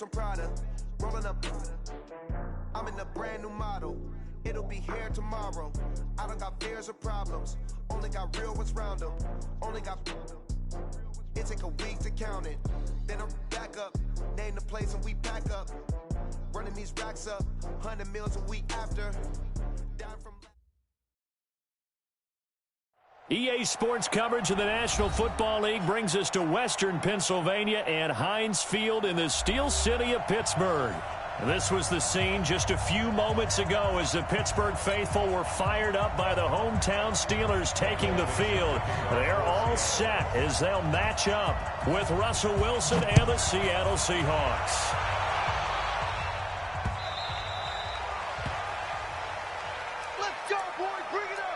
from Prada, rolling up. I'm in a brand new model. It'll be here tomorrow. I don't got fears or problems. Only got real ones round them. Only got. It take a week to count it. Then I'm back up. Name the place and we pack up. Running these racks up. 100 meals a week after. Down from. EA Sports coverage of the National Football League brings us to Western Pennsylvania and Heinz Field in the Steel City of Pittsburgh. This was the scene just a few moments ago as the Pittsburgh faithful were fired up by the hometown Steelers taking the field. They're all set as they'll match up with Russell Wilson and the Seattle Seahawks. Let's go, boys. Bring it up.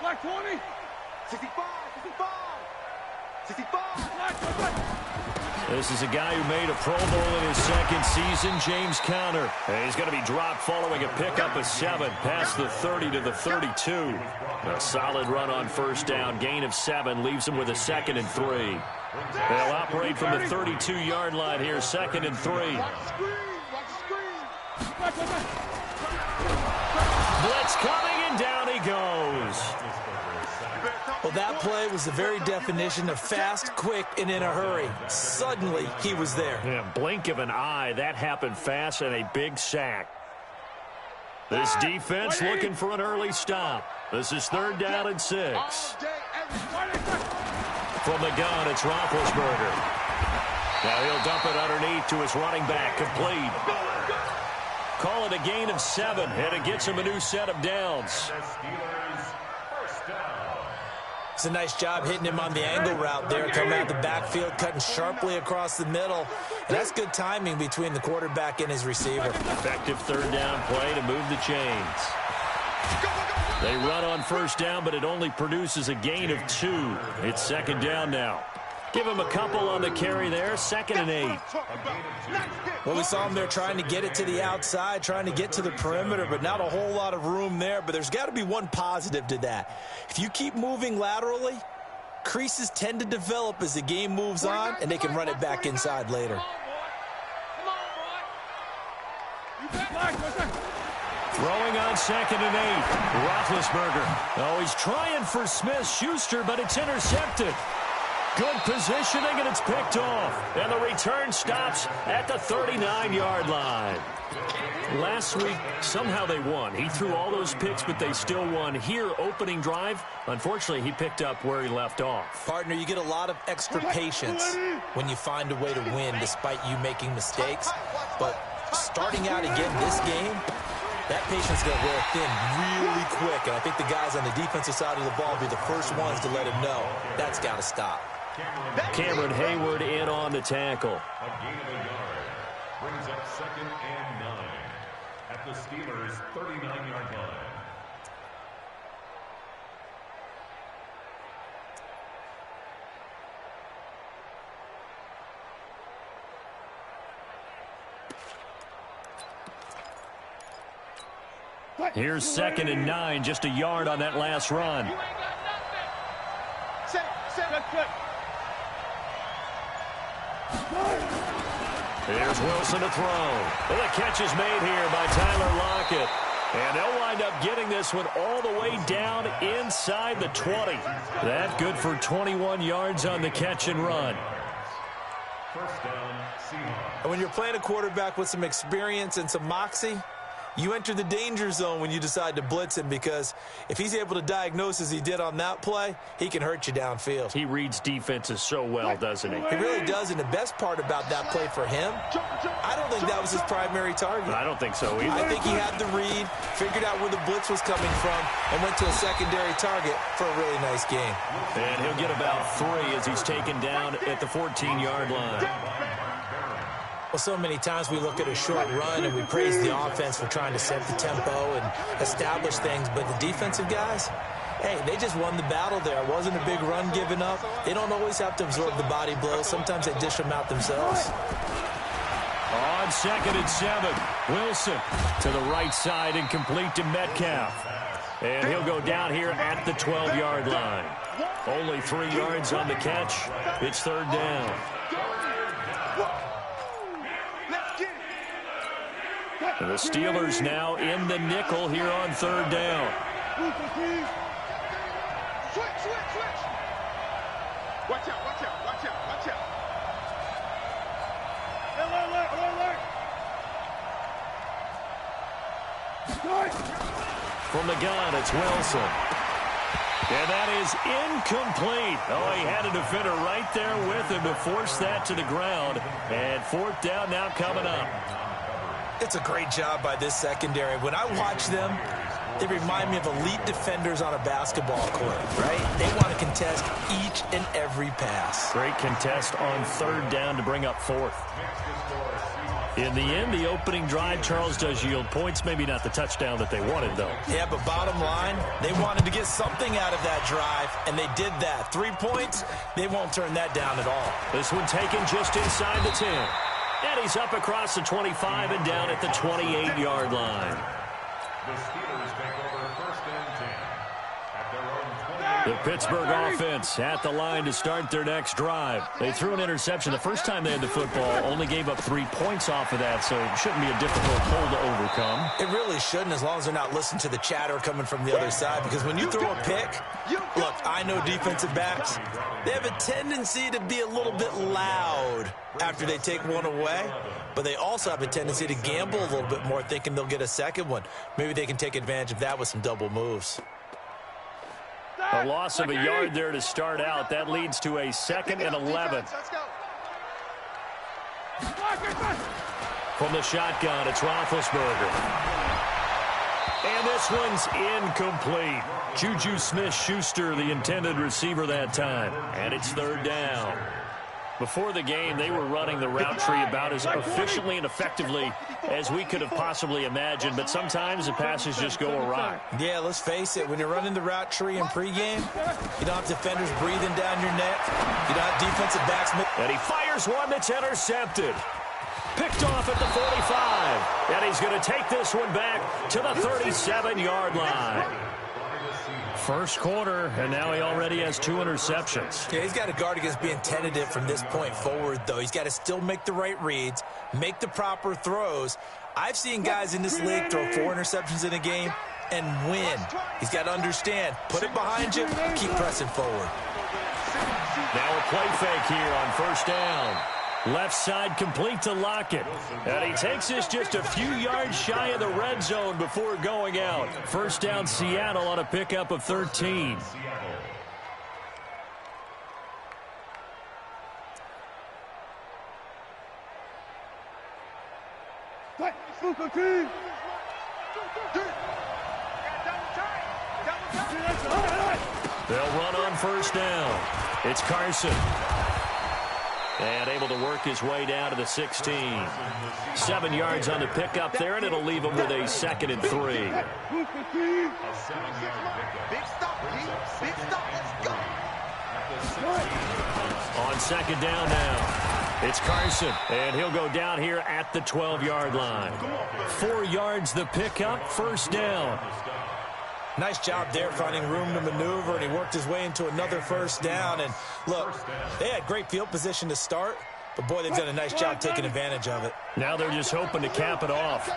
Black 20. 65, 65, 65. This is a guy who made a Pro Bowl in his second season, James Conner. He's going to be dropped following a pickup of 7 past the 30 to the 32. A solid run on first down. Gain of 7 leaves him with a 2nd and 3. They'll operate from the 32-yard line here, 2nd and 3. Blitz coming, and down he goes. Well, that play was the very definition of fast, quick, and in a hurry. Suddenly, he was there. Yeah, blink of an eye, that happened fast, and a big sack. This defense looking for an early stop. This is 3rd down and 6. From the gun, it's Roethlisberger. Now he'll dump it underneath to his running back, complete. Call it a gain of 7, and it gets him a new set of downs. It's a nice job hitting him on the angle route there, coming out the backfield, cutting sharply across the middle. And that's good timing between the quarterback and his receiver. Effective 3rd down play to move the chains. They run on first down, but it only produces a gain of 2. It's 2nd down now. Give him a couple on the carry there, 2nd and 8. Well, we saw him there trying to get it to the outside, trying to get to the perimeter, but not a whole lot of room there. But there's got to be one positive to that. If you keep moving laterally, creases tend to develop as the game moves on, and they can run it back inside later. Throwing on 2nd and 8. Roethlisberger. Oh, he's trying for Smith-Schuster, but it's intercepted. Good positioning, and it's picked off. And the return stops at the 39-yard line. Last week, somehow they won. He threw all those picks, but they still won. Here, opening drive, unfortunately, he picked up where he left off. Partner, you get a lot of extra patience when you find a way to win despite you making mistakes. But starting out again this game, that patience is going to wear thin really quick. And I think the guys on the defensive side of the ball will be the first ones to let him know that's got to stop. Cameron Hayward in on the tackle. A gain of a yard brings up 2nd and 9 at the Steelers' 39-yard line. Here's 2nd and 9, just a yard on that last run. Here's Wilson to throw. Well, the catch is made here by Tyler Lockett. And they'll wind up getting this one all the way down inside the 20. That good for 21 yards on the catch and run. First down, Seahawks. And when you're playing a quarterback with some experience and some moxie, you enter the danger zone when you decide to blitz him, because if he's able to diagnose as he did on that play, he can hurt you downfield. He reads defenses so well, doesn't he? He really does, and the best part about that play for him, I don't think that was his primary target. I don't think so either. I think he had the read, figured out where the blitz was coming from, and went to a secondary target for a really nice game. And he'll get about 3 as he's taken down at the 14-yard line. Well, so many times we look at a short run and we praise the offense for trying to set the tempo and establish things, but the defensive guys, hey, they just won the battle there. It wasn't a big run given up. They don't always have to absorb the body blows. Sometimes they dish them out themselves. On 2nd and 7, Wilson to the right side and complete to Metcalf. And he'll go down here at the 12-yard line. Only 3 yards on the catch. It's 3rd down. And the Steelers now in the nickel here on 3rd down. Switch. Watch out. From the gun, it's Wilson. And that is incomplete. Oh, he had a defender right there with him to force that to the ground. And 4th down now coming up. It's a great job by this secondary. When I watch them, they remind me of elite defenders on a basketball court, right? They want to contest each and every pass. Great contest on 3rd down to bring up 4th. In the end, the opening drive, Charles, does yield points. Maybe not the touchdown that they wanted, though. Yeah, but bottom line, they wanted to get something out of that drive, and they did that. 3 points, they won't turn that down at all. This one taken just inside the 10. And he's up across the 25 and down at the 28-yard line. The Steelers take over 1st and 10 at their own 20. The Pittsburgh offense at the line to start their next drive. They threw an interception the first time they had the football, only gave up 3 points off of that, so it shouldn't be a difficult hole to overcome. It really shouldn't, as long as they're not listening to the chatter coming from the other side, because when you throw a pick, look, I know defensive backs, they have a tendency to be a little bit loud after they take one away, but they also have a tendency to gamble a little bit more, thinking they'll get a second one. Maybe they can take advantage of that with some double moves. A loss of a yard there to start out. That leads to a 2nd and 11. From the shotgun, it's Roethlisberger. And this one's incomplete. Juju Smith-Schuster, the intended receiver that time. And it's 3rd down. Before the game, they were running the route tree about as efficiently and effectively as we could have possibly imagined, but sometimes the passes just go awry. Yeah, let's face it, when you're running the route tree in pregame, you don't have defenders breathing down your neck. You don't have defensive backs. And he fires one that's intercepted. Picked off at the 45. And he's going to take this one back to the 37-yard line. First quarter, and now he already has 2 interceptions. Yeah, he's got to guard against being tentative from this point forward, though. He's got to still make the right reads, make the proper throws. I've seen guys in this league throw 4 interceptions in a game and win. He's got to understand, put it behind you, keep pressing forward. Now a play fake here on 1st down. Left side complete to Lockett. And he takes this just a few yards shy of the red zone before going out. 1st down Seattle on a pickup of 13. They'll run on 1st down. It's Carson. And able to work his way down to the 16. 7 yards on the pickup there, and it'll leave him with a 2nd and 3. Big stop, big stop, let's go. On 2nd down now, it's Carson, and he'll go down here at the 12-yard line. 4 yards the pickup, 1st down. Nice job there finding room to maneuver, and he worked his way into another 1st down. And look, they had great field position to start, but boy, they've done a nice job taking advantage of it. Now they're just hoping to cap it off.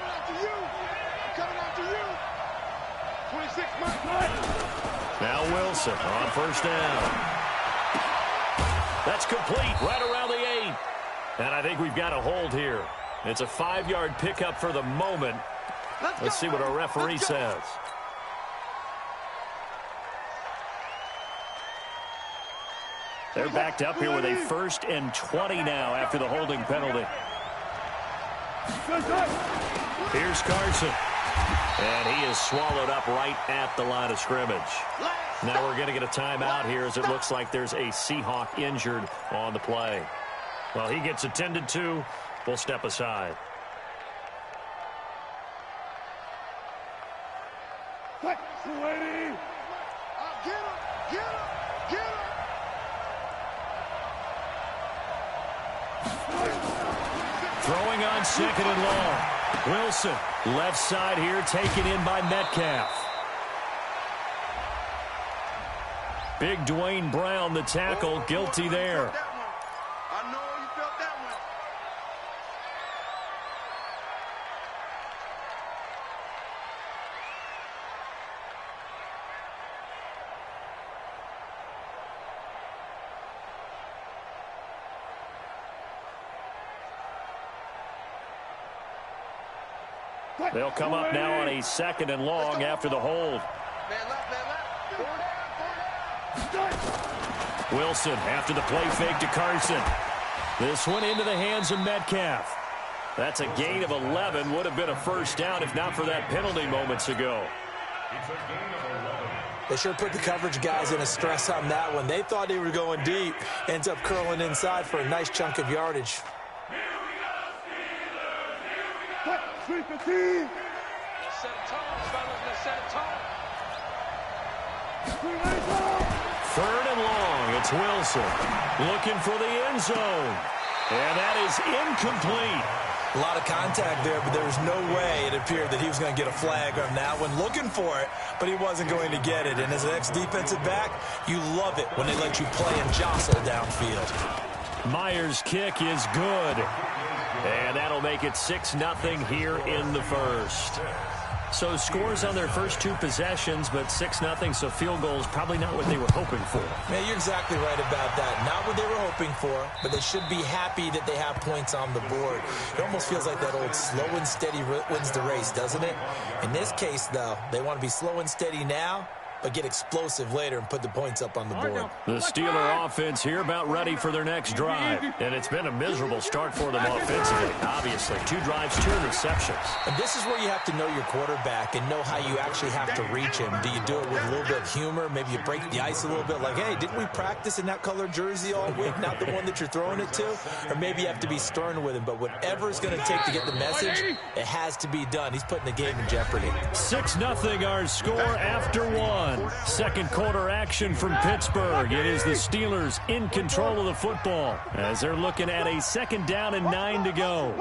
Now Wilson on 1st down. That's complete right around the 8. And I think we've got a hold here. It's a 5-yard pickup for the moment. Let's see what our referee says. They're backed up here with a 1st and 20 now after the holding penalty. Here's Carson. And he is swallowed up right at the line of scrimmage. Now we're going to get a timeout here as it looks like there's a Seahawk injured on the play. Well, he gets attended to. We'll step aside. Throwing on on second and long. Wilson, left side here, taken in by Metcalf. Big Dwayne Brown, the tackle, guilty there. I know you felt that one. They'll come up now on a second and long after the hold. Man left, man left. Wilson after the play fake to Carson. This one into the hands of Metcalf. That's a gain of 11. Would have been a first down if not for that penalty moments ago. It's a gain of 11. They sure put the coverage guys in a stress on that one. They thought they were going deep. Ends up curling inside for a nice chunk of yardage. Let's set a tone, fellas. Let's set a tone. Third and long. It's Wilson looking for the end zone. And that is incomplete. A lot of contact there, but there was no way it appeared that he was going to get a flag on that one. Looking for it, but he wasn't going to get it. And as an ex-defensive back, you love it when they let you play and jostle downfield. Myers' kick is good. And that'll make it 6-0 here in the first. So scores on their first two possessions, but 6-0, so field goals probably not what they were hoping for. Man, you're exactly right about that. Not what they were hoping for, but they should be happy that they have points on the board. It almost feels like that old slow and steady wins the race, doesn't it? In this case, though, they want to be slow and steady now, but get explosive later and put the points up on the board. The Steeler offense here about ready for their next drive. And it's been a miserable start for them offensively, obviously. 2 drives, 2 interceptions. And this is where you have to know your quarterback and know how you actually have to reach him. Do you do it with a little bit of humor? Maybe you break the ice a little bit like, hey, didn't we practice in that color jersey all week, not the one that you're throwing it to? Or maybe you have to be stern with him. But whatever it's going to take to get the message, it has to be done. He's putting the game in jeopardy. 6-0 our score after 1. Second quarter action from Pittsburgh. It is the Steelers in control of the football as they're looking at a second down and 9 to go.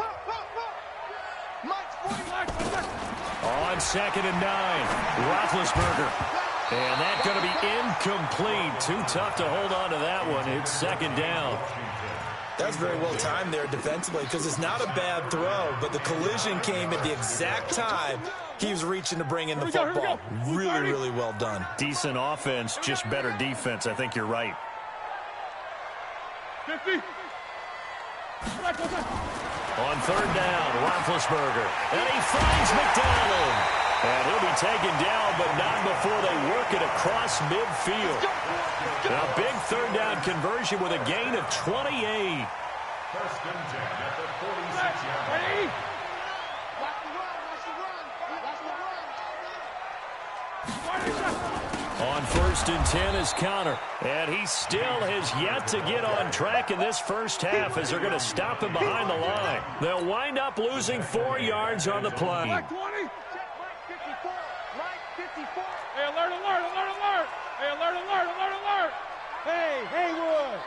On second and 9, Roethlisberger. And that's going to be incomplete. Too tough to hold on to that one. It's second down. That's very well timed there defensively because it's not a bad throw, but the collision came at the exact time he was reaching to bring in the football. Really, really well done. Decent offense, just better defense. I think you're right. 50. On third down, Roethlisberger. And he finds McDonald. And he'll be taken down, but not before they work it across midfield. A big third down conversion with a gain of 28. First and 10 at the 46-yard line. On first and 10 is Connor. And he still has yet to get on track in this first half as they're going to stop him behind the line. They'll wind up losing 4 yards on the play. Right 20. Right 54. Hey, alert, alert, alert, alert. Hey, alert, alert, alert, alert. Hey, Haywood.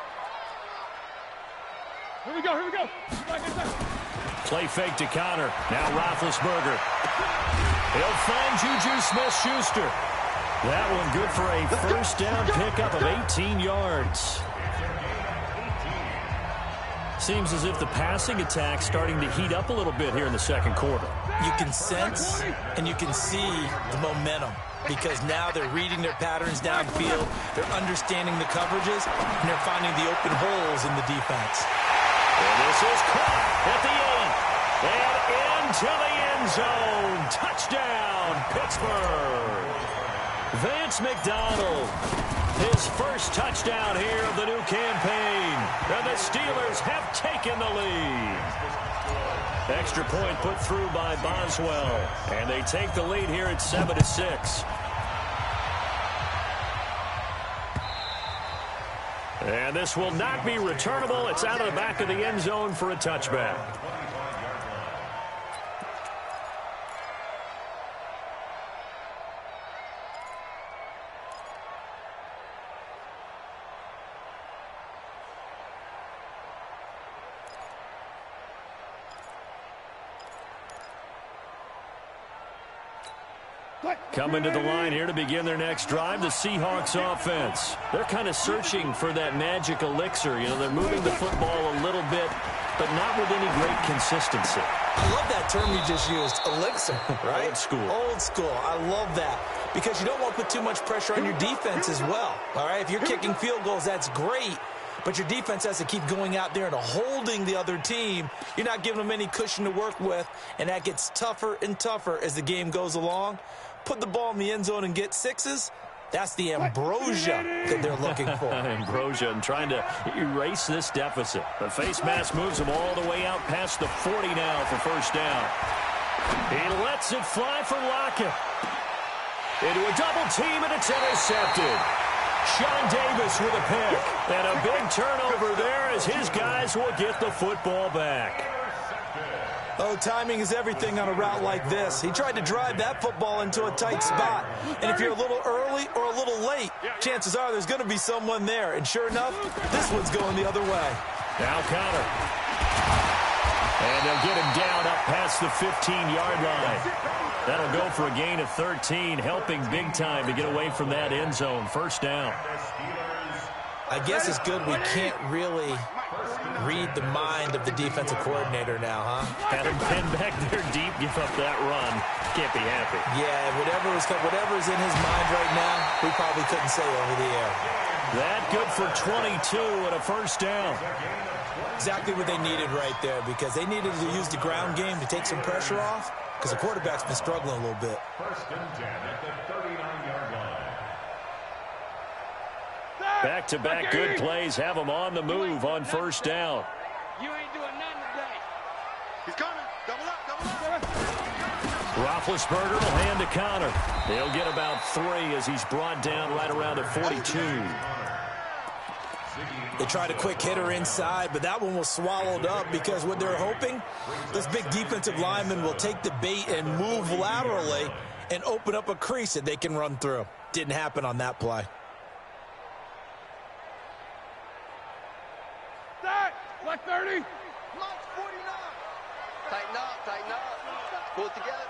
Here we go, here we go. Play fake to Connor. Now Roethlisberger. He'll find Juju Smith-Schuster. That one good for a first down pickup of 18 yards. Seems as if the passing attack's starting to heat up a little bit here in the second quarter. You can sense and you can see the momentum because now they're reading their patterns downfield, they're understanding the coverages, and they're finding the open holes in the defense. And this is caught at the 8. And into the end zone. Touchdown, Pittsburgh. Vance McDonald, his first touchdown here of the new campaign. And the Steelers have taken the lead. Extra point put through by Boswell. And they take the lead here at 7-6. And this will not be returnable. It's out of the back of the end zone for a touchback. Coming to the line here to begin their next drive, the Seahawks offense. They're kind of searching for that magic elixir. You know, they're moving the football a little bit, but not with any great consistency. I love that term you just used, elixir, right? Old school. Old school. I love that because you don't want to put too much pressure on your defense as well, all right? If you're kicking field goals, that's great, but your defense has to keep going out there and holding the other team. You're not giving them any cushion to work with, and that gets tougher and tougher as the game goes along. Put the ball in the end zone and get sixes. That's the ambrosia that they're looking for. Ambrosia and trying to erase this deficit. The face mask moves him all the way out past the 40 now for first down. He lets it fly for Lockett. Into a double team, and it's intercepted. Sean Davis with a pick. And a big turnover there as his guys will get the football back. Oh, timing is everything on a route like this. He tried to drive that football into a tight spot. And if you're a little early or a little late, chances are there's going to be someone there. And sure enough, this one's going the other way. Now Connor. And they'll get him down up past the 15-yard line. That'll go for a gain of 13, helping big time to get away from that end zone. First down. I guess it's good we can't really read the mind of the defensive coordinator now, huh? Had him pinned back there deep, give up that run. Can't be happy. Yeah, whatever's in his mind right now, we probably couldn't say over the air. That good for 22 and a first down. Exactly what they needed right there, because they needed to use the ground game to take some pressure off, because the quarterback's been struggling a little bit. First and 10 at the 39-yard line. Back-to-back good plays have them on the move on first down. You ain't doing nothing today. He's coming. Double up, double up. Roethlisberger will hand to Connor. They'll get about 3 as he's brought down right around at 42. They tried a quick hitter inside, but that one was swallowed up because what they're hoping, this big defensive lineman will take the bait and move laterally and open up a crease that they can run through. Didn't happen on that play. Black 30. Block 49. Tighten up, tighten up. Pull it together.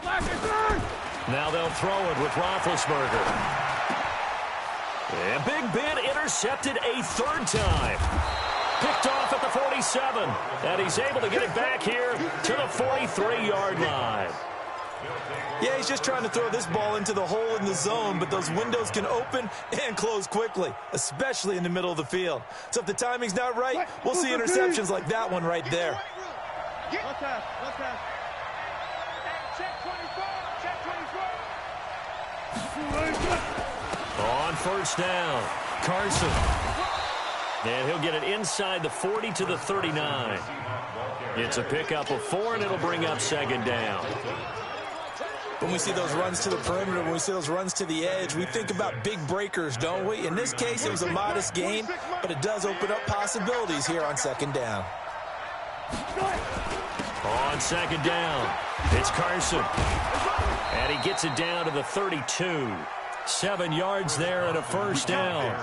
Black is third. Now they'll throw it with Roethlisberger. A big bit intercepted a third time. Picked off at the 47. And he's able to get it back here to the 43-yard line. Yeah, he's just trying to throw this ball into the hole in the zone, but those windows can open and close quickly, especially in the middle of the field. So if the timing's not right, we'll see interceptions like that one right there. One time, one time. Check 24, check 24. On first down, Carson. And he'll get it inside the 40 to the 39. It's a pickup of 4, and it'll bring up second down. When we see those runs to the perimeter, when we see those runs to the edge, we think about big breakers, don't we? In this case, it was a modest gain, but it does open up possibilities here on second down. On second down, it's Carson. And he gets it down to the 32. 7 yards there and a first down.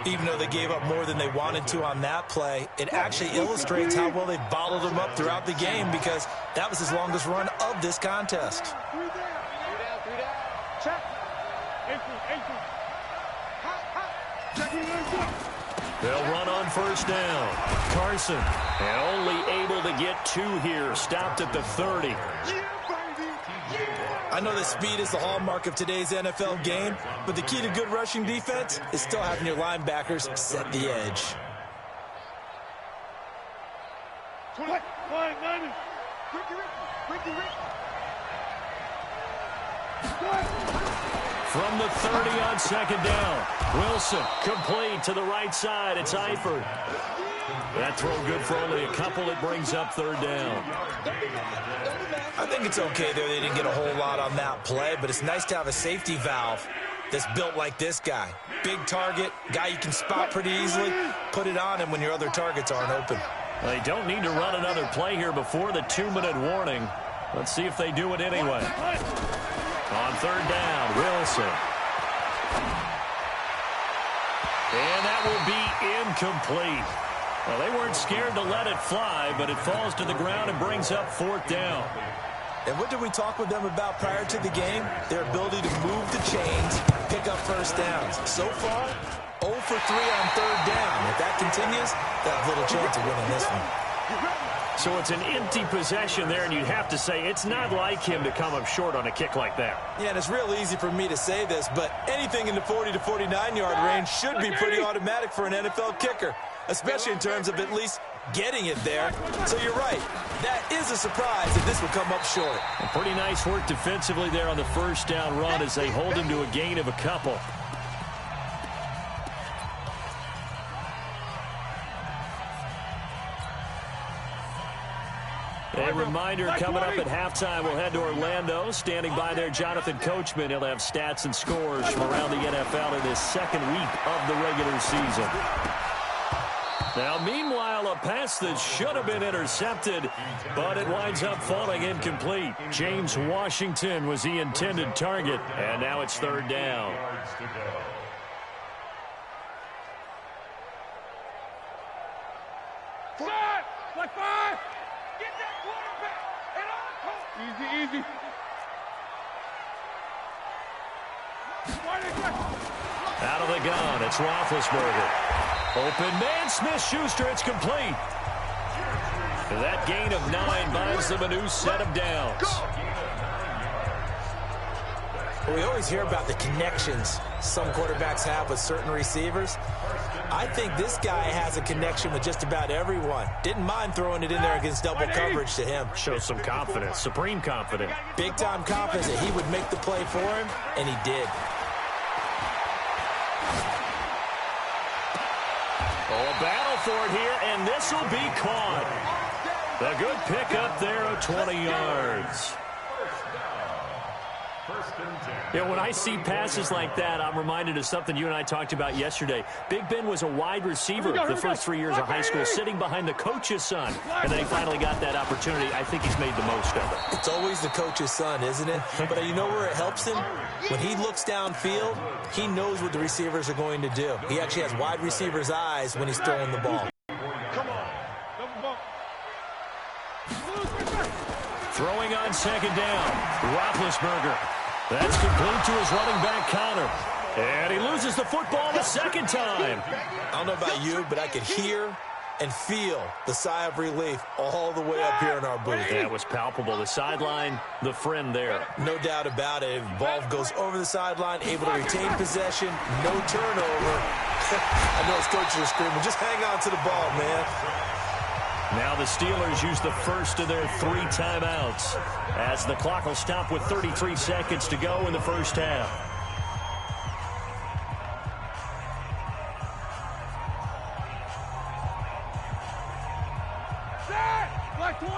Even though they gave up more than they wanted to on that play, it actually illustrates how well they bottled them up throughout the game, because that was his longest run of this contest. 3 down. Check. 18. They'll run on first down. Carson, and only able to get 2 here. Stopped at the 30. I know that speed is the hallmark of today's NFL game, but the key to good rushing defense is still having your linebackers set the edge. 20, 90. From the 30 on second down. Wilson complete to the right side. It's Eifert. That throw good for only a couple. It brings up third down. I think it's okay there. They didn't get a whole lot on that play, but it's nice to have a safety valve that's built like this guy. Big target, guy you can spot pretty easily. Put it on him when your other targets aren't open. They don't need to run another play here before the 2-minute warning. Let's see if they do it anyway. On third down, Wilson. And that will be incomplete. Well, they weren't scared to let it fly, but it falls to the ground and brings up 4th down. And what did we talk with them about prior to the game? Their ability to move the chains, pick up first downs. So far, 0 for 3 on 3rd down. If that continues, they have little chance of winning this one. So it's an empty possession there, and you'd have to say it's not like him to come up short on a kick like that. Yeah, and it's real easy for me to say this, but anything in the 40 to 49-yard range should be pretty automatic for an NFL kicker, especially in terms of at least getting it there. So you're right. That is a surprise if this will come up short. Pretty nice work defensively there on the 1st down run as they hold him to a gain of a couple. A reminder coming up at halftime, we'll head to Orlando. Standing by there, Jonathan Coachman. He'll have stats and scores from around the NFL in this 2nd week of the regular season. Now, meanwhile, a pass that should have been intercepted, but it winds up falling incomplete. James Washington was the intended target, and now it's 3rd down. Like 5. Get that quarterback. And on. Easy. Out of the gun, it's Roethlisberger. Open man, Smith-Schuster, it's complete. That gain of 9 buys them a new set of downs. We always hear about the connections some quarterbacks have with certain receivers. I think this guy has a connection with just about everyone. Didn't mind throwing it in there against double coverage to him. Shows some confidence, supreme confidence. Big-time confidence that he would make the play for him, and he did. Oh, a battle for it here, and this will be caught. A good pickup there of 20 yards. Yeah, when I see passes like that, I'm reminded of something you and I talked about yesterday. Big Ben was a wide receiver the first 3 years of high school, sitting behind the coach's son. And then he finally got that opportunity. I think he's made the most of it. It's always the coach's son, isn't it? But you know where it helps him? When he looks downfield, he knows what the receivers are going to do. He actually has wide receivers' eyes when he's throwing the ball. Throwing on 2nd down, Roethlisberger. That's complete to his running back, Connor. And he loses the football the 2nd time. I don't know about you, but I could hear and feel the sigh of relief all the way up here in our booth. Yeah, it was palpable. The sideline, the friend there. No doubt about it. Ball goes over the sideline, able to retain possession, no turnover. I know his coaches are screaming, just hang on to the ball, man. Now the Steelers use the first of their 3 timeouts as the clock will stop with 33 seconds to go in the 1st half. Like 20.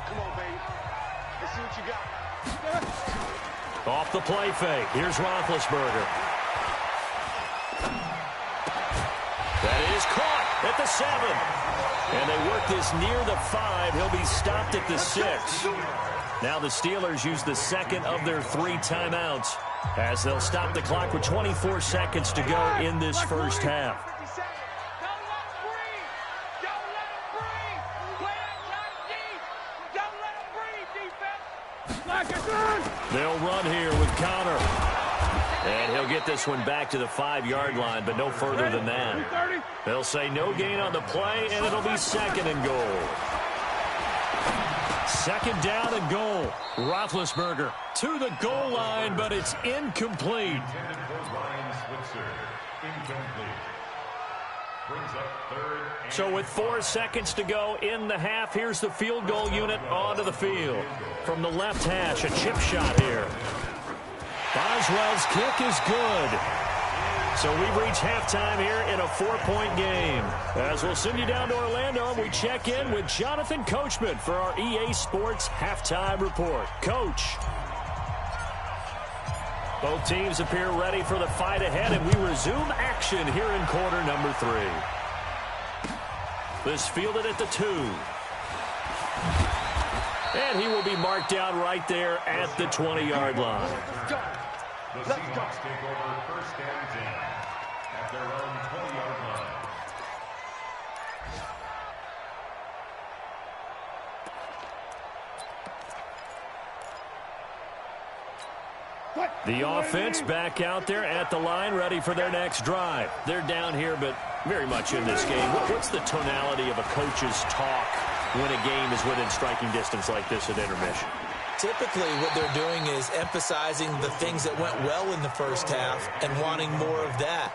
Come on, baby. Let's see what you got. Off the play fake. Here's Roethlisberger. That is caught at the 7. And they work this near the 5. He'll be stopped at the 6. Now the Steelers use the 2nd of their 3 timeouts as they'll stop the clock with 24 seconds to go in this 1st half. They'll run here with Connor. And he'll get this one back to the 5-yard line, but no further than that. They'll say no gain on the play, and it'll be 2nd and goal. 2nd down and goal. Roethlisberger to the goal line, but it's incomplete. So with 4 seconds to go in the half, here's the field goal unit onto the field. From the left hash, a chip shot here. Boswell's kick is good. So we've reached halftime here in a 4-point game. As we'll send you down to Orlando, we check in with Jonathan Coachman for our EA Sports Halftime Report. Coach. Both teams appear ready for the fight ahead, and we resume action here in quarter number 3. This fielded at the 2. And he will be marked down right there at the 20-yard line. The Seahawks take over 1st and 10 at their own 20-yard line. The offense back out there at the line, ready for their next drive. They're down here, but very much in this game. What's the tonality of a coach's talk when a game is within striking distance like this at intermission? Typically, what they're doing is emphasizing the things that went well in the first half and wanting more of that.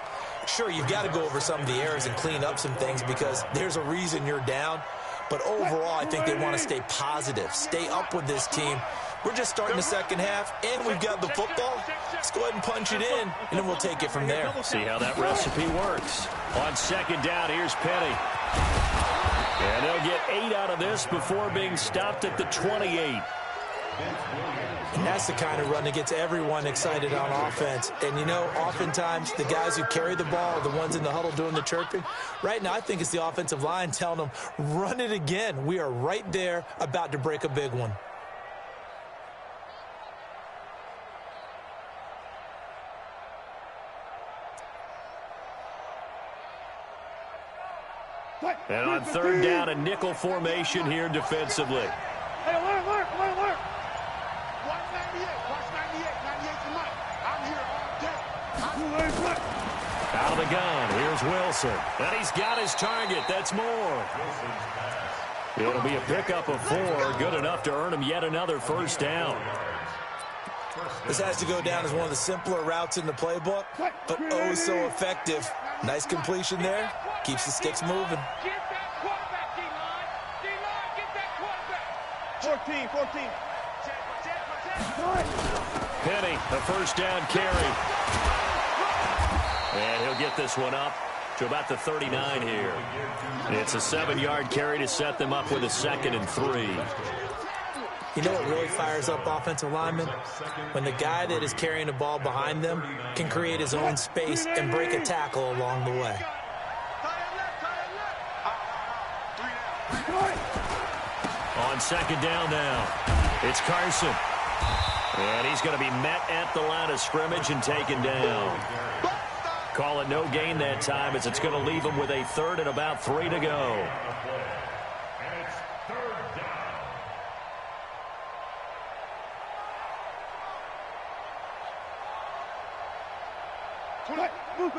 Sure, you've got to go over some of the errors and clean up some things because there's a reason you're down. But overall, I think they want to stay positive, stay up with this team. We're just starting the second half, and we've got the football. Let's go ahead and punch it in, and then we'll take it from there. See how that recipe works. On second down, here's Penny. And they'll get 8 out of this before being stopped at the 28. And that's the kind of run that gets everyone excited on offense. And, you know, oftentimes the guys who carry the ball are the ones in the huddle doing the chirping. Right now, I think it's the offensive line telling them, run it again. We are right there about to break a big one. And on third down, a nickel formation here defensively. Hey, alert, alert, alert, alert. Watch 98, watch 98, 98 tonight. I'm here all day. Out of the gun, here's Wilson. And he's got his target, that's more. It'll be a pickup of 4, good enough to earn him yet another first down. This has to go down as one of the simpler routes in the playbook, but oh so effective. Nice completion there. Keeps the sticks moving. Get that quarterback, D-line. D-line, get that quarterback. 14. Penny, a first down carry. And he'll get this one up to about the 39 here. It's a 7-yard carry to set them up with a 2nd and 3. You know what really fires up offensive linemen? When the guy that is carrying the ball behind them can create his own space and break a tackle along the way. On second down now, it's Carson. And he's going to be met at the line of scrimmage and taken down. Call it no gain that time as it's going to leave him with a 3rd and about 3 to go.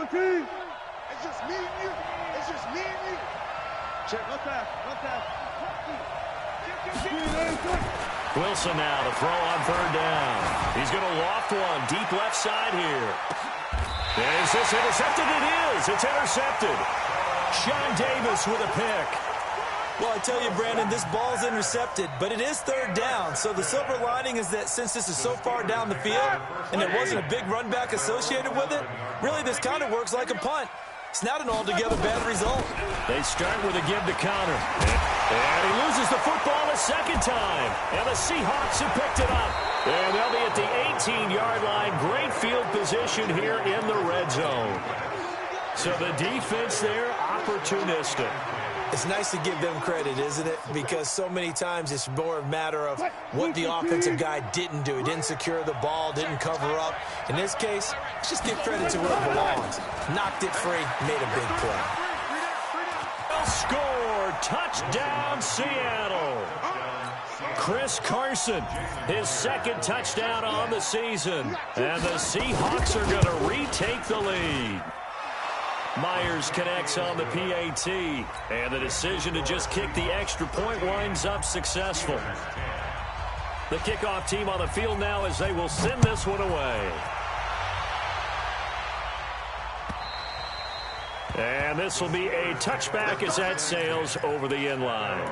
It's just me and you. It's just me and you. Check. Left pass. Left pass. Wilson now to throw on third down. He's going to loft one deep left side here. Is this intercepted? It is. It's intercepted. Sean Davis with a pick. Well, I tell you, Brandon, this ball's intercepted, but it is third down. So the silver lining is that since this is so far down the field and there wasn't a big run back associated with it, really this kind of works like a punt. It's not an altogether bad result. They start with a give to Connor. And he loses the football a second time. And the Seahawks have picked it up. And they'll be at the 18-yard line. Great field position here in the red zone. So the defense there, opportunistic. It's nice to give them credit, isn't it? Because so many times it's more a matter of what the offensive guy didn't do. He didn't secure the ball, didn't cover up. In this case, let's just give credit to where it belongs. Knocked it free, made a big play. Score, touchdown, Seattle. Chris Carson, his 2nd touchdown on the season. And the Seahawks are going to retake the lead. Myers connects on the PAT, and the decision to just kick the extra point winds up successful. The kickoff team on the field now as they will send this one away. And this will be a touchback as that sails over the end line.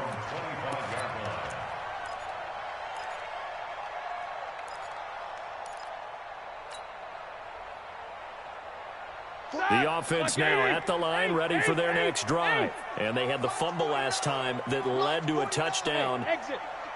The offense now at the line, ready for their next drive. And they had the fumble last time that led to a touchdown.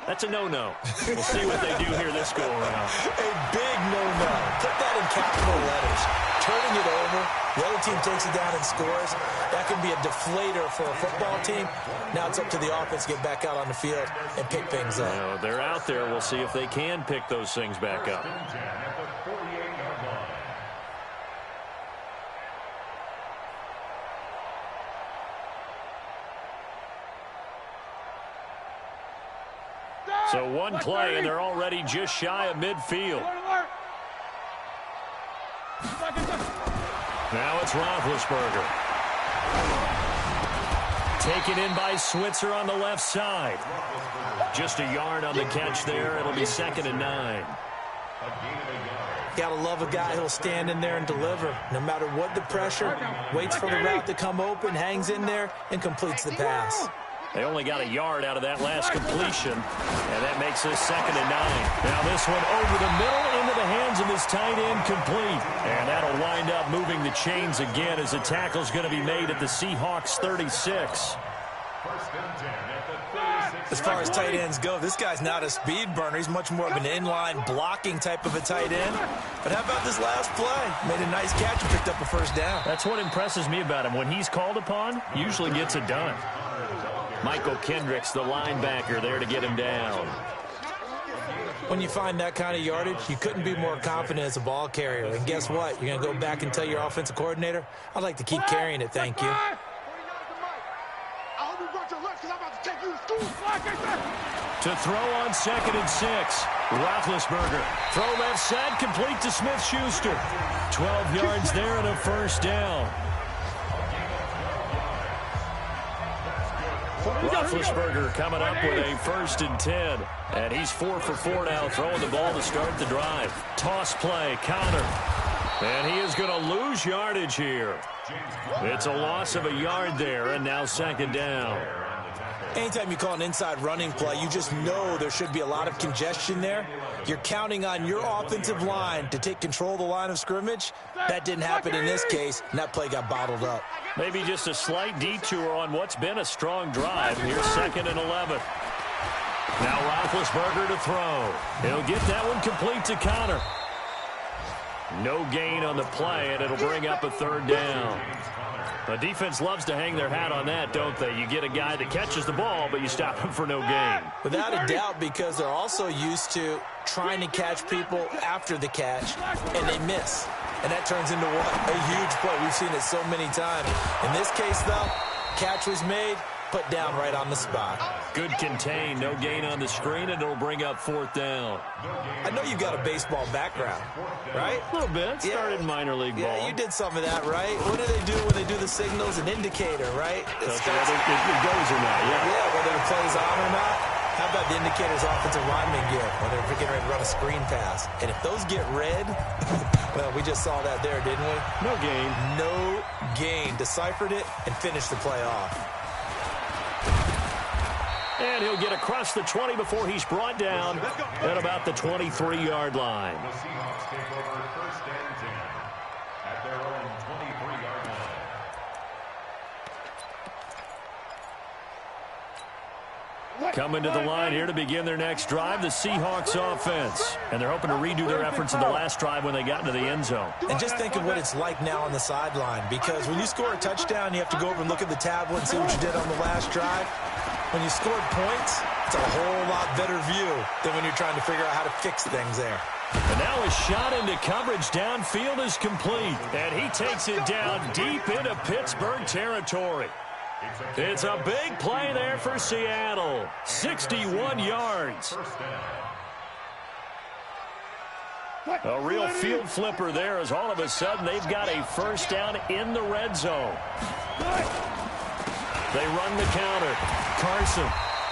That's a no-no. We'll see what they do here this go-around. A big no-no. Put that in capital letters. Turning it over, the other team takes it down and scores. That can be a deflator for a football team. Now it's up to the offense to get back out on the field and pick things up. Well, they're out there. We'll see if they can pick those things back up. So one play, and they're already just shy of midfield. Now it's Roethlisberger. Taken in by Switzer on the left side. Just a yard on the catch there. It'll be 2nd and 9. Gotta love a guy who'll stand in there and deliver. No matter what the pressure, waits for the route to come open, hangs in there, and completes the pass. They only got a yard out of that last completion, and that makes this 2nd and 9. Now this one over the middle into the hands of this tight end, complete. And that'll wind up moving the chains again as the tackle's going to be made at the Seahawks 36. As far as tight ends go, this guy's not a speed burner. He's much more of an inline blocking type of a tight end. But how about this last play? Made a nice catch and picked up a first down. That's what impresses me about him. When he's called upon, usually gets it done. Michael Kendricks, the linebacker, there to get him down. When you find that kind of yardage, you couldn't be more confident as a ball carrier. And guess what? You're going to go back and tell your offensive coordinator, I'd like to keep carrying it, thank you. To throw on 2nd and 6. Roethlisberger. Throw left side, complete to Smith-Schuster. 12 yards there and a first down. Roethlisberger coming up with a 1st and 10. And he's 4 for 4 now, throwing the ball to start the drive. Toss play, Connor. And he is going to lose yardage here. It's a loss of a yard there, and now 2nd down. Anytime you call an inside running play, you just know there should be a lot of congestion there. You're counting on your offensive line to take control of the line of scrimmage. That didn't happen in this case, and that play got bottled up. Maybe just a slight detour on what's been a strong drive. Here's 2nd and 11. Now Roethlisberger to throw. He'll get that one complete to Connor. No gain on the play, and it'll bring up a 3rd down. The defense loves to hang their hat on that, don't they? You get a guy that catches the ball, but you stop him for no gain. Without a doubt, because they're also used to trying to catch people after the catch, and they miss. And that turns into what? A huge play. We've seen it so many times. In this case, though, catch was made, put down right on the spot. Good contain, no gain on the screen, and it'll bring up 4th down. I know you've got a baseball background, right? A little bit. Started minor league ball. Yeah, you did some of that, right? What do they do when they do the signals? An indicator, right? It goes or not, Yeah, whether the play's on or not. How about the indicators offensive linemen get when they're getting ready to run a screen pass? And if those get red, well, we just saw that there, didn't we? No gain. No gain. Deciphered it and finished the play off. And he'll get across the 20 before he's brought down at about the 23-yard line. The Seahawks take over 1st and 10 at their own 23-yard line. Coming to the line here to begin their next drive, the Seahawks offense. And they're hoping to redo their efforts in the last drive when they got into the end zone. And just think of what it's like now on the sideline, because when you score a touchdown, you have to go over and look at the tablet and see what you did on the last drive. When you scored points, it's a whole lot better view than when you're trying to figure out how to fix things there. And now a shot into coverage downfield is complete. And he takes it down deep into Pittsburgh territory. It's a big play there for Seattle. 61 yards. A real field flipper there as all of a sudden they've got a first down in the red zone. They run the counter. Carson.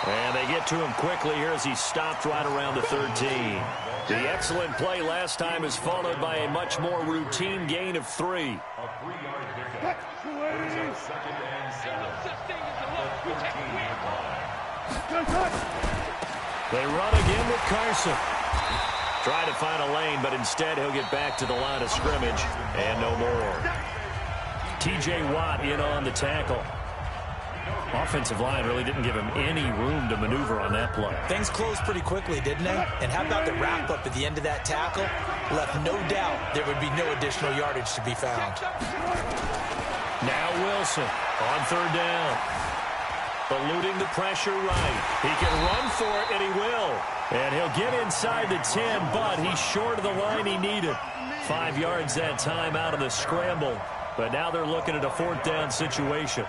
And they get to him quickly here as he's stopped right around the 13. The excellent play last time is followed by a much more routine gain of 3. A 3-yard pickup. It's 2nd and 7. The 13-yard line. They run again with Carson. Try to find a lane, but instead he'll get back to the line of scrimmage and no more. T.J. Watt in on the tackle. Offensive line really didn't give him any room to maneuver on that play. Things closed pretty quickly, didn't they? And how about the wrap-up at the end of that tackle? Left no doubt there would be no additional yardage to be found. Now Wilson on 3rd down. Eluding the pressure right. He can run for it, and he will. And he'll get inside the 10, but he's short of the line he needed. 5 yards that time out of the scramble. But now they're looking at a 4th down situation.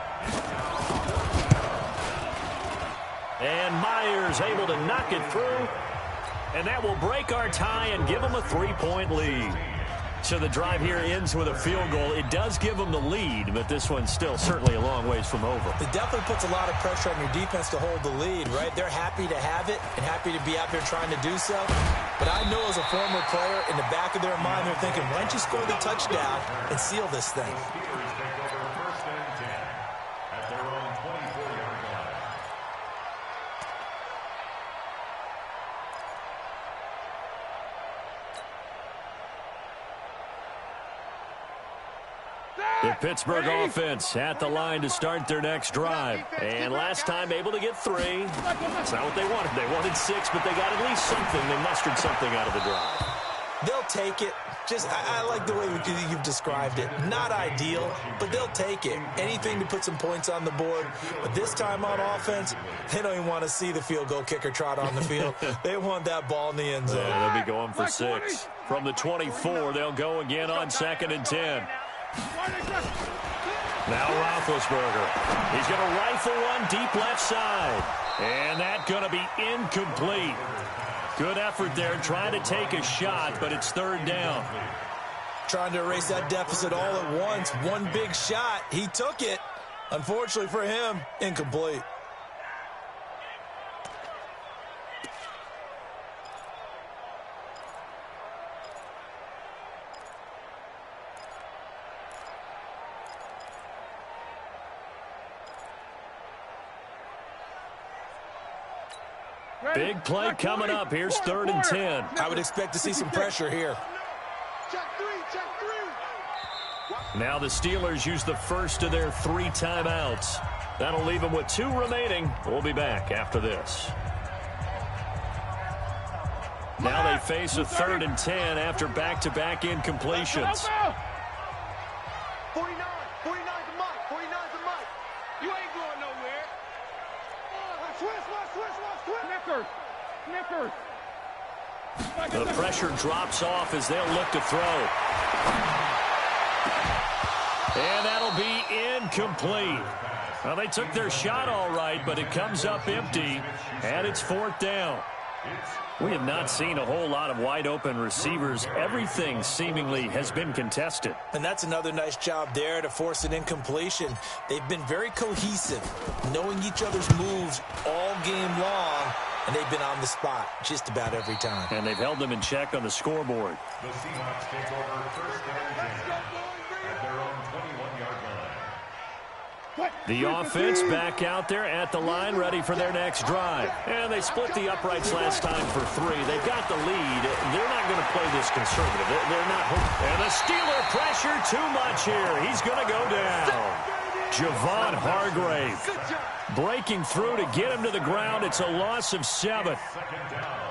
And Myers able to knock it through. And that will break our tie and give them a 3-point lead. So the drive here ends with a field goal. It does give them the lead, but this one's still certainly a long ways from over. It definitely puts a lot of pressure on your defense to hold the lead, right? They're happy to have it and happy to be out there trying to do so. But I know as a former player, in the back of their mind, they're thinking, why don't you score the touchdown and seal this thing? The Pittsburgh offense at the line to start their next drive. And last time able to get 3. That's not what they wanted. They wanted 6, but they got at least something. They mustered something out of the drive. They'll take it. I like the way you've described it. Not ideal, but they'll take it. Anything to put some points on the board. But this time on offense, they don't even want to see the field goal kicker trot on the field. They want that ball in the end zone. Yeah, they'll be going for 6. From the 24, they'll go again on 2nd and 10. Now Roethlisberger. He's going to rifle one deep left side. And that's going to be incomplete. Good effort there, trying to take a shot, but it's 3rd down. Trying to erase that deficit all at once. One big shot. He took it. Unfortunately for him, incomplete. Big play coming up. Here's 3rd and 10. I would expect to see some pressure here. Now the Steelers use the first of their 3 timeouts. That'll leave them with 2 remaining. We'll be back after this. Now they face a 3rd and 10 after back-to-back incompletions. 49's the mic. 49's the mic. You ain't going nowhere. Snickers. The pressure drops off as they'll look to throw. And that'll be incomplete. Well, they took their shot all right, but it comes up empty, and it's 4th down. We have not seen a whole lot of wide-open receivers. Everything seemingly has been contested. And that's another nice job there to force an incompletion. They've been very cohesive, knowing each other's moves all game long, and they've been on the spot just about every time. And they've held them in check on the scoreboard. The Seahawks take over 1st and 10 at their own 21-yard line. The offense back out there at the line, ready for their next drive. And they split the uprights last time for 3. They've got the lead. They're not going to play this conservative. They're not. And the Steeler pressure too much here. He's going to go down. Javon Hargrave breaking through to get him to the ground. It's a loss of 7. 2nd down.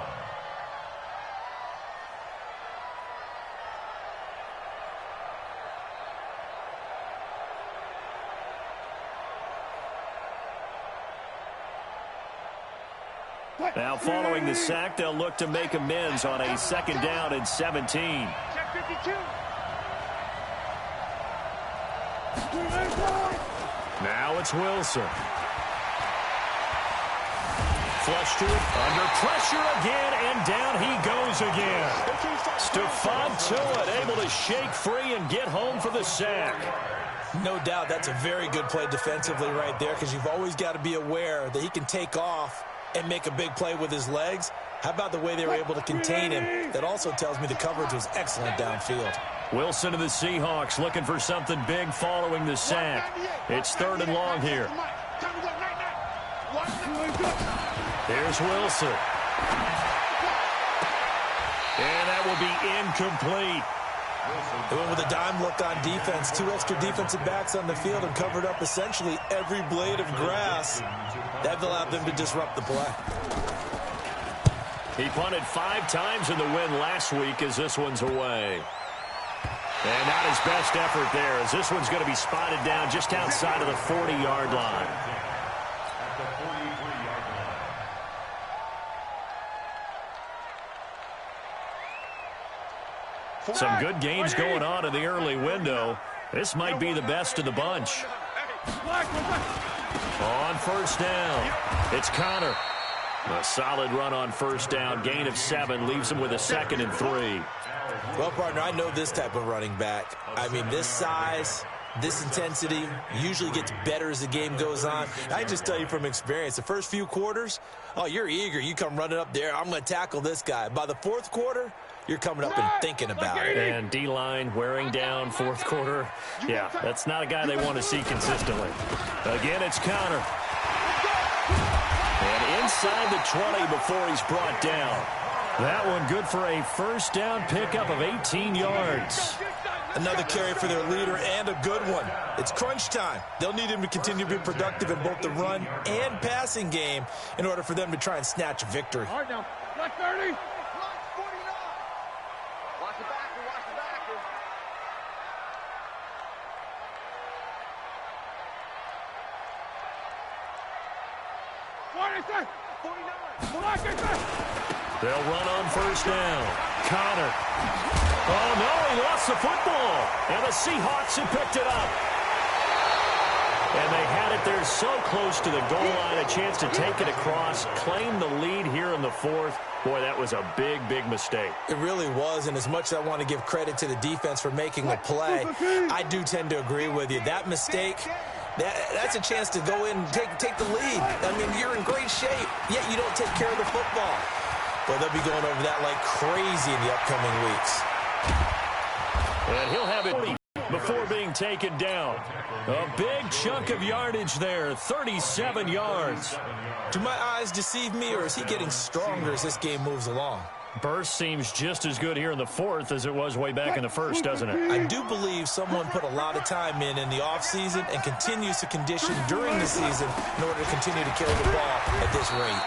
Now following the sack, they'll look to make amends on a 2nd down and 17. Check 52. Now it's Wilson. Flush to it, under pressure again, and down he goes again. Stephon Tuitt able to shake free and get home for the sack. No doubt that's a very good play defensively right there, because you've always got to be aware that he can take off and make a big play with his legs. How about the way they were able to contain him? That also tells me the coverage was excellent downfield. Wilson to the Seahawks looking for something big following the sack. It's 3rd and long here. Here's Wilson. And that will be incomplete. They went with a dime look on defense. 2 extra defensive backs on the field and covered up essentially every blade of grass. That allowed them to disrupt the play. He punted 5 times in the win last week as this one's away. And not his best effort there, as this one's going to be spotted down just outside of the 40-yard line. At the 43-yard line. Some good games going on in the early window. This might be the best of the bunch. On 1st down, it's Connor. A solid run on first down. Gain of 7 leaves him with a 2nd and 3. Well, partner, I know this type of running back. I mean, this size, this intensity usually gets better as the game goes on. I just tell you from experience, the first few quarters, oh, you're eager. You come running up there. I'm going to tackle this guy. By the 4th quarter, you're coming up and thinking about it. And D-line wearing down 4th quarter. Yeah, that's not a guy they want to see consistently. Again, it's Connor. And inside the 20 before he's brought down. That one good for a first down pickup of 18 yards. Another carry for their leader and a good one. It's crunch time. They'll need him to continue to be productive in both the run and passing game in order for them to try and snatch a victory. All right, now. Black 30. Watch the backer, watch the backer. They'll run on first down. Connor. Oh, no, he lost the football. And the Seahawks have picked it up. And they had it there so close to the goal line, a chance to take it across, claim the lead here in the 4th. Boy, that was a big, big mistake. It really was, and as much as I want to give credit to the defense for making the play, I do tend to agree with you. That mistake, that's a chance to go in and take the lead. I mean, you're in great shape, yet you don't take care of the football. But they'll be going over that like crazy in the upcoming weeks. And he'll have it before being taken down. A big chunk of yardage there, 37 yards. Do my eyes deceive me, or is he getting stronger as this game moves along? Burst seems just as good here in the 4th as it was way back in the 1st, doesn't it? I do believe someone put a lot of time in the offseason and continues to condition during the season in order to continue to carry the ball at this rate.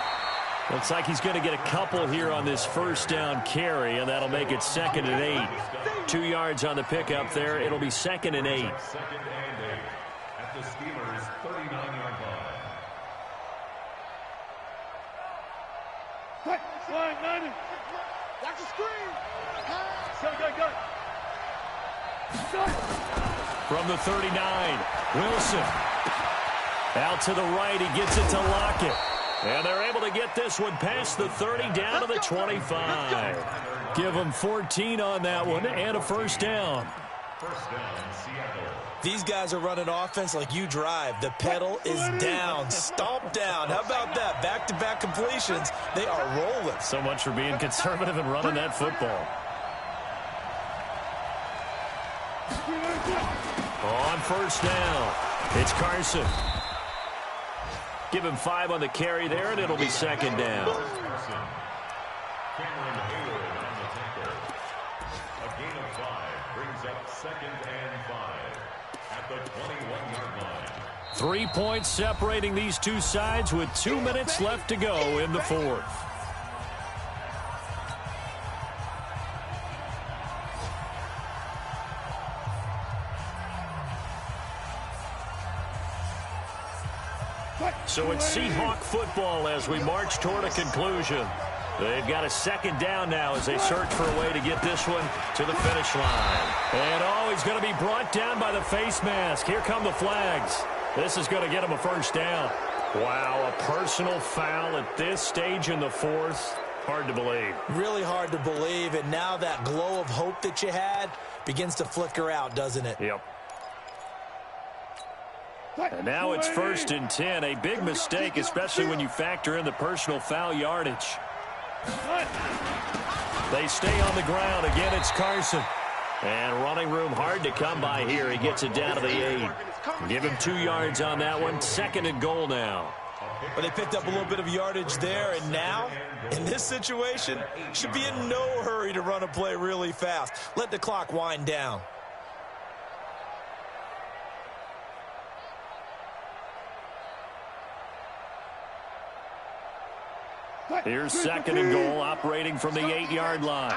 Looks like he's going to get a couple here on this first down carry, and that'll make it 2nd and 8. 2 yards on the pickup there. It'll be 2nd and 8. 2nd and 8 at the Steelers' 39-yard line. Slide 90. Watch the screen. Go. From the 39, Wilson. Out to the right, he gets it to Lockett. And they're able to get this one past the 30 down to the 25. Give them 14 on that one and a first down. First down, Seattle. These guys are running offense like you drive. The pedal is down, stomp down. How about that? Back-to-back completions. They are rolling. So much for being conservative and running that football. On first down, it's Carson. Give him 5 on the carry there, and it'll be 2nd down. Cameron Hayward on the tackle. A gain of 5 brings up 2nd and 5 at the 21-yard line. 3 points separating these two sides with 2 minutes left to go in the 4th. So it's Seahawk football as we march toward a conclusion. They've got a 2nd down now as they search for a way to get this one to the finish line. And oh, he's going to be brought down by the face mask. Here come the flags. This is going to get him a first down. Wow, a personal foul at this stage in the 4th. Hard to believe. Really hard to believe, and now that glow of hope that you had begins to flicker out, doesn't it? Yep. And now it's 1st and 10. A big mistake, especially when you factor in the personal foul yardage. They stay on the ground. Again, it's Carson. And running room hard to come by here. He gets it down to the 8. Give him 2 yards on that one. 2nd and goal now. But they picked up a little bit of yardage there, and now, in this situation, should be in no hurry to run a play really fast. Let the clock wind down. Here's 2nd and goal, operating from the 8-yard line.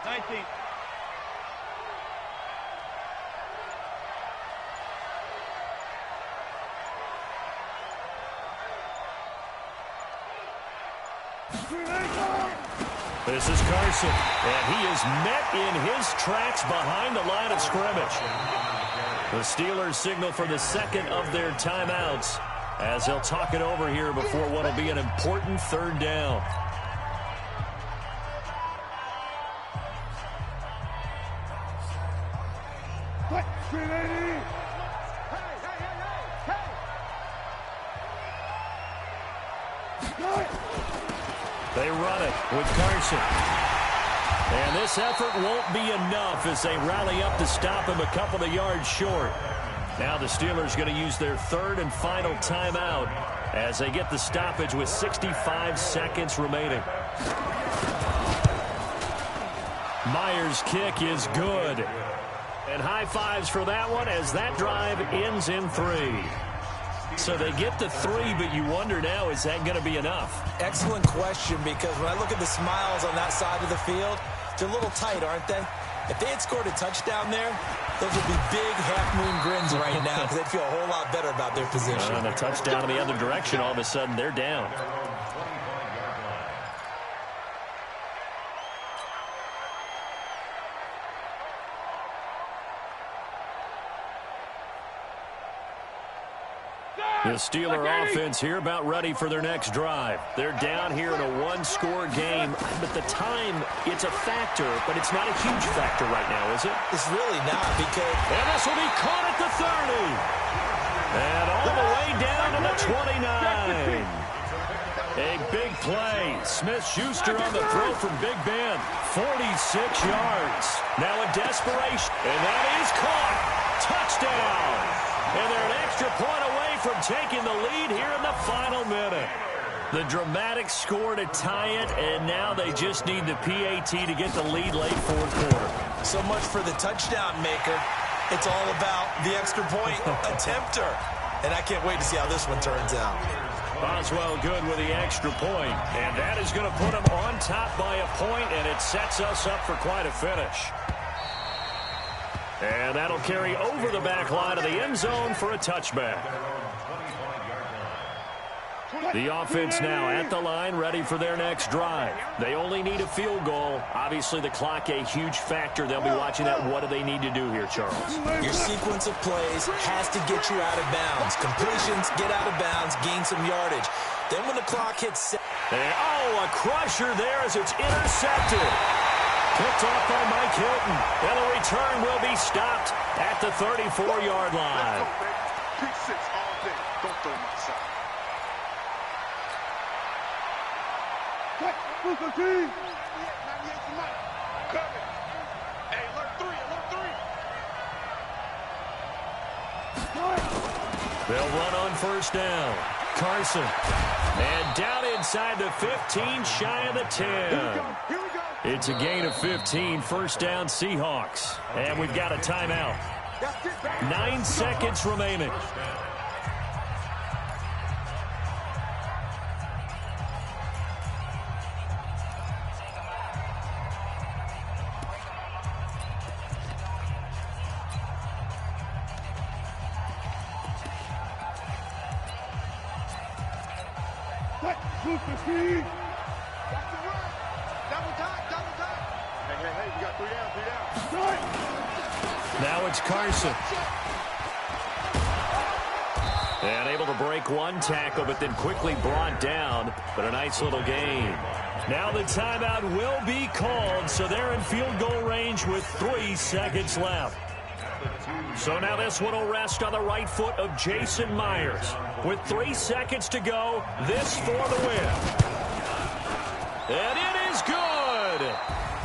19. This is Carson, and he is met in his tracks behind the line of scrimmage. The Steelers signal for the 2nd of their timeouts. as he'll talk it over here before what will be an important third down. They run it with Carson. And this effort won't be enough as they rally up to stop him a couple of yards short. Now the Steelers going to use their third and final timeout as they get the stoppage with 65 seconds remaining. Myers' kick is good. And high fives for that one as that drive ends in 3. So they get to 3, but you wonder now, is that going to be enough? Excellent question, because when I look at the smiles on that side of the field, they're a little tight, aren't they? If they had scored a touchdown there, those would be big half-moon grins right now because they'd feel a whole lot better about their position. And a touchdown in the other direction, all of a sudden they're down. The Steeler offense here about ready for their next drive. They're down here in a one-score game, but the time, it's a factor, but it's not a huge factor right now, is it? It's really not, because... And this will be caught at the 30. And all the way down to the 29. A big play. Smith-Schuster on the throw from Big Ben. 46 yards. Now a desperation. And that is caught. Touchdown. And they're an extra point away from taking the lead here in the final minute. The dramatic score to tie it, and now they just need the PAT to get the lead late fourth quarter. So much for the touchdown maker. It's all about the extra point attempter. And I can't wait to see how this one turns out. Boswell good with the extra point, and that is going to put them on top by a point, and it sets us up for quite a finish. And that'll carry over the back line of the end zone for a touchback. The offense now at the line, ready for their next drive. They only need a field goal. Obviously, the clock a huge factor. They'll be watching that. What do they need to do here, Charles? Your sequence of plays has to get you out of bounds. Completions, get out of bounds, gain some yardage. Then when the clock hits... a crusher there as it's intercepted. Picked off by Mike Hilton. And the return will be stopped at the 34-yard line. Pick 6 all day. Don't throw my side. Hey, alert 3, alert 3. They'll run on first down. Carson. And down inside the 15, shy of the 10. Here we go. It's a gain of 15, first down Seahawks. And we've got a timeout. 9 seconds remaining. Hey, we got 3 down. Now it's Carson. And able to break one tackle, but then quickly brought down. But a nice little gain. Now the timeout will be called, so they're in field goal range with 3 seconds left. So now this one will rest on the right foot of Jason Myers. With 3 seconds to go, this for the win. And it is good.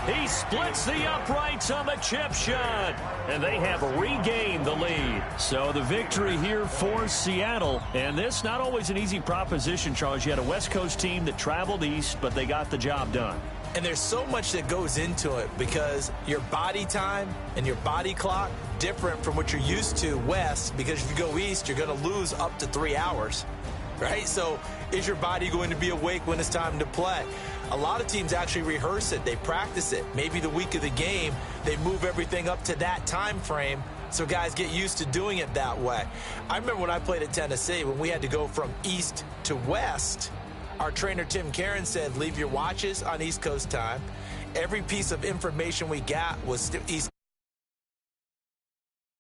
He splits the uprights on the chip shot. And they have regained the lead. So the victory here for Seattle. And this not always an easy proposition, Charles. You had a West Coast team that traveled east, but they got the job done. And there's so much that goes into it because your body time and your body clock different from what you're used to west, because if you go east, you're going to lose up to 3 hours, right? So is your body going to be awake when it's time to play? A lot of teams actually rehearse it. They practice it. Maybe the week of the game, they move everything up to that time frame so guys get used to doing it that way. I remember when I played at Tennessee, when we had to go from east to west, our trainer, Tim Karen, said, leave your watches on East Coast time. Every piece of information we got was East